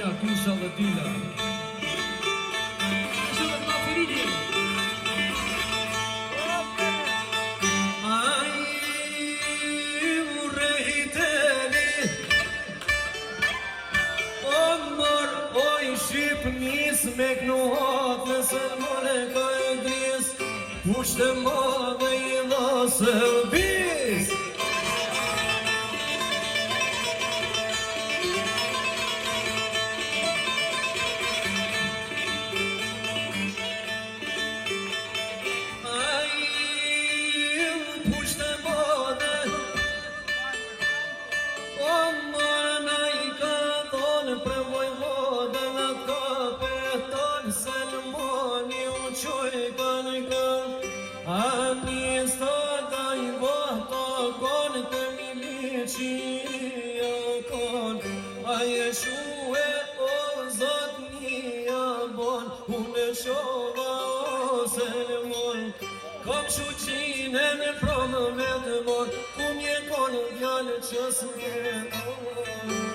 Tonja, Kusha dhe Dila. Shqipnis me knuhat nëse mone ka e gris Pushte ma dhe i dha servis Pushte ma dhe O marna i ka thonë për vojvodë Salmoni u qoj kanë kanë A një stada i vahta kanë Të milicia kanë A jeshue o zot një bon Unë shova o Salmon Kam shuqine në promë me të mon Ku një kanë vjallë që s'mje